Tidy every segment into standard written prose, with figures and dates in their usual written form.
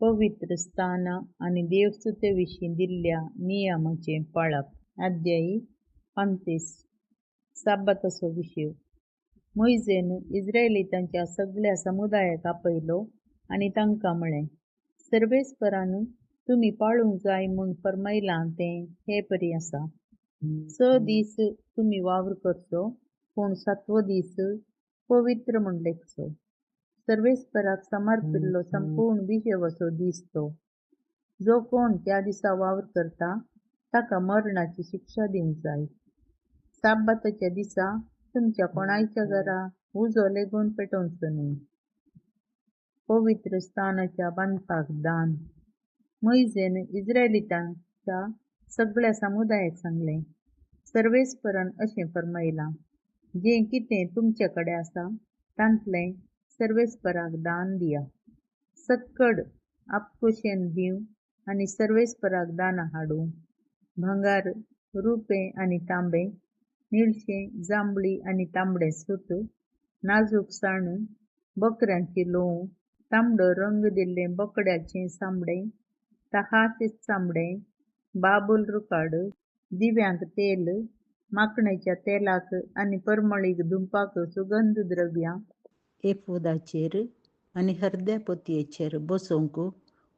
पवित्र स्थान आणि देवस्तुतेविषयी दिल्ल्या नियमाचे पाळप. अध्यायी 35. साब्बाताचो विषय. मोइजेन इस्रायलितांच्या सगळ्या समुदायाक आपयलो आणि तांकां म्हळें, सर्वेस्परान तुम्ही पाळूंक जाय म्हूण फरमायलां तें हे परी आसा. 6 दीस तुम्ही वावर करचो, पूण 7वो दीस पवित्र म्हूण लेखचो. सर्वेस्पराक समर्पिल्लो संपूर्ण विशेवाचो दीस तो. जो कोण त्या दिसा वावर करता ताका मरणाची शिक्षा दिवंक जाय. साब्बाताच्या दिसा तुमच्या कोणाच्या घरा उजो लेगून पेटोवचो न्हय. पवित्र स्थानाच्या बांदपाक दान. मोइजेन इस्रायलितांच्या सगळ्या समुदायाक सांगलें, सर्वेस्परान अशें फरमायलां, जें कितें तुमचे कडेन आसा तांतलें सर्वेस्पराक दान दिया. सक्कड आपकुशेन दिवं आनी सर्वेस्पराक दानां हाडूं. भांगार, रुपें आनी तांबें, निळशें, जांबळी आनी तांबडें सूत, नाजूक साण, बकऱ्यांची लोंव, तांबडो रंग दिल्लें बोकड्याचें चामडें, तहाशीं चामडें, बाबूल रुकाड, दिव्यांक तेल, माखणेच्या तेलाक आनी परमळीक धुंपाक सुगंध द्रव्यां, एफोदाचेर आनी हरद्या पोतयेचेर बसोवंक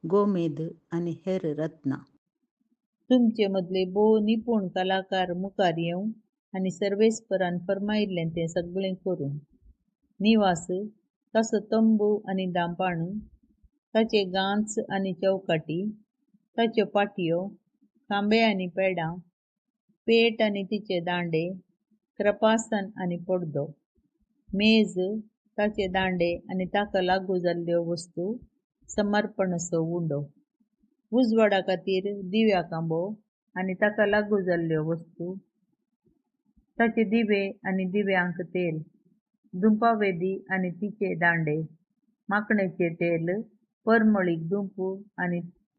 गोमेद आनी हेर रत्नां. तुमचे मदले भोव निपूण कलाकार मुखार येवं आनी सर्वेस्परान फरमायिल्लें तें सगळें करूं. निवास, ताचो तंबू आनी दांपाण, ताचे गांच आनी चौकाटी, ताच्यो पाटयो, खांबे आनी पेडां, पेट आनी तिचे दांडे, कृपासन आनी पडदो, मेज, ताचे दांडे आनी ताका लागू जाल्ल्यो वस्तू, समर्पणाचो उंडो, उजवाडा खातीर दिव्या खांबो आनी ताका लागू जाल्ल्यो वस्तू, ताचे दिवे आनी दिव्यांक तेल, धुंपावेदी आनी तिचे दांडे, माखणेचे तेल, परमळीक धूप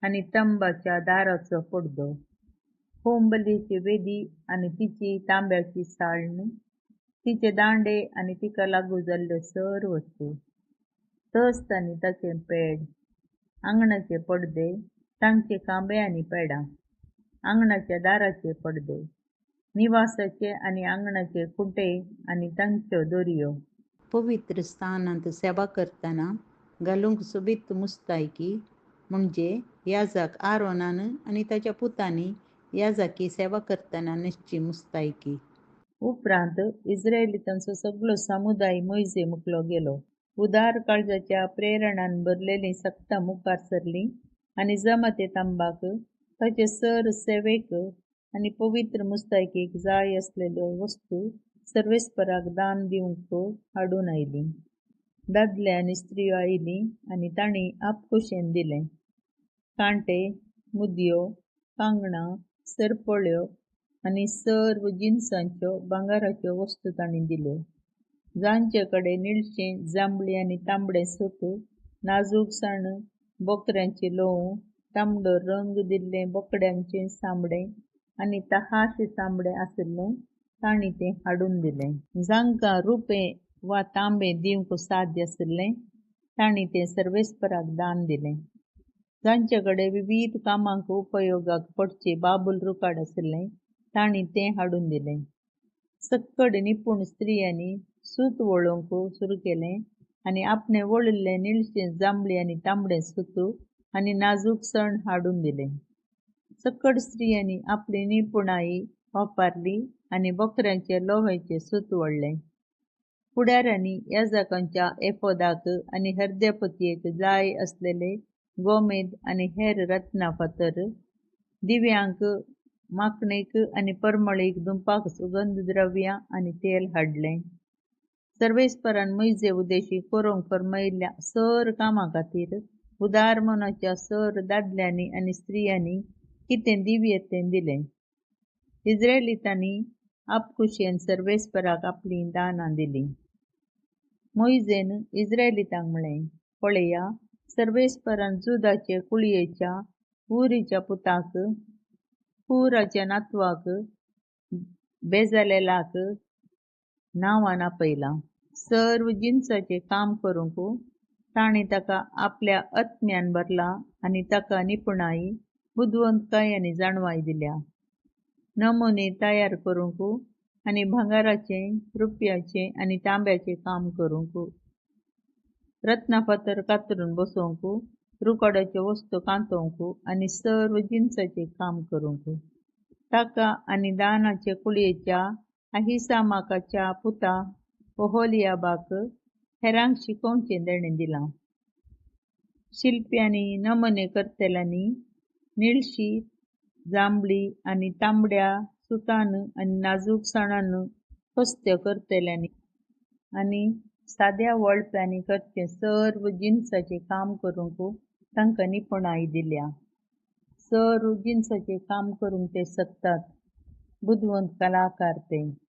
आनी तंबाच्या दाराचो पडदो, होमबलीची वेदी आनी तिची तांब्याची साळण, तिचे दांडे आनी तिका लागू जाल्ल्यो सर वस्तू, तस्त आनी ताचे पेड, आंगणाचे पडदे, तांचे खांबे आनी पेडां, आंगणाच्या दाराचे पडदे, निवासाचे आनी आंगणाचे खुंटे आनी तांच्यो दोरयो. पवित्र स्थानांत सेवा करतना घालूंक सोबीत मुस्तायकी म्हणजे याजक आरोनान आनी ताच्या पुतांनी याजकी सेवा करतना न्हेसची मुस्तायकी. उपरांत इस्रायलितांचो सगळो समुदाय मोइजे मुखलो गेलो. उदार काळजाच्या प्रेरणान भरलेलीं सक्तां मुखार सरलीं आनी जमाते तंबाक, ताचे सर सेवेक आनी पवित्र मुस्तायकेक जाय आसलेल्यो वस्तू सर्वेस्पराक दान दिवंक हाडून आयलीं. दादले आनी स्त्रियो आयलीं आनी तांणी आपकुशेन दिलें. कांटे, मुदयो, कांगणां, सरपळ्यो आनी सर्व जिन्सांच्यो भांगाराच्यो वस्तू तांणी दिल्यो. जांचे कडेन निळशें, जांबळी आनी तांबडें सूत, नाजूक साण, बकऱ्यांची लोंव, तांबडो रंग दिल्लें बोकड्याचें चामडें आनी तहाशीं चामडें आशिल्लें तांणी तें हाडून दिलें. जांकां रुपें वा तांबें दिवंक साध्य आशिल्लें तांणी तें सर्वेस्पराक दान दिलें. जांचे कडेन विविध कामांक उपयोगाक पडचे बाबूल रुकाड आशिल्लें तांणी तें हाडून दिलें. सक्कड निपूण स्त्रियांनी सूत वळोवंक सुरू केलें आनी आपणें वळिल्लें निळशें, जांबळी आनी तांबडें सूत आनी नाजूक सण हाडून दिलें. सक्कड स्त्रियांनी आपली निपुणाई वापरली आनी बकऱ्यांचे लोव्याचें सूत वळलें. फुडाऱ्यांनी याजकांच्या एफोदाक आनी हरद्या पोतयेक जाय आसलेले गोमेद आनी हेर रत्नां फातर, दिव्यांक, माखणेक आनी परमळीक धुंपाक सुगंध द्रव्यां आनी तेल हाडलें. सर्वेस्परान मोइजे उदेशी करूंक फरमायिल्ल्या सर कामां खातीर उदार मनाच्या सर दादल्यांनी आनी स्त्रियांनी कितें दिव्य तें दिलें. इस्रायलितांनी आपकुशेन सर्वेस्पराक आपलीं दानां दिलीं. मोइजेन इस्रायलितांक म्हळें, पळया, सर्वेस्परान जुदाचे कुळयेच्या उरीच्या पुताक, हुराच्या नातवाक, बेजालेलाक नांवान आपयलां. सर्व जिन्साचें काम करूंक ताणे ताका आपल्या अज्ञान भरला आणि ताका निपुणाई बुद्वंतकाय आणि जाणवाई दिल्या. नमुने तयार करूंक आणि भंगाराचे, रुपयाचे आणि तांब्याचे काम करूंक, रत्नापतर कातरून बसवूंक, रुकोडाचे वस्तू कांतवूंक आणि सर्व जिन्साचे काम करूंक. ताका आणि दानाचे कुळयेच्या अहिसामाकाच्या पुता ओहोलियाबाक हेरांक शिकोवचें देणें दिलां. शिल्पी आणि नमुने करतेल्यांनी निळशी, जांभळी आणि तांबड्या सुतान आणि नाजूक सणान फस्त्यो करतेल्यांनी आणि साध्या वळप्यांनी करचे सर्व जिन्साचे काम करूंक तांकां निपुणाई दिल्या. सर्व जिन्साचे काम करूंक ते शकतात. बुद्वंत कलाकार ते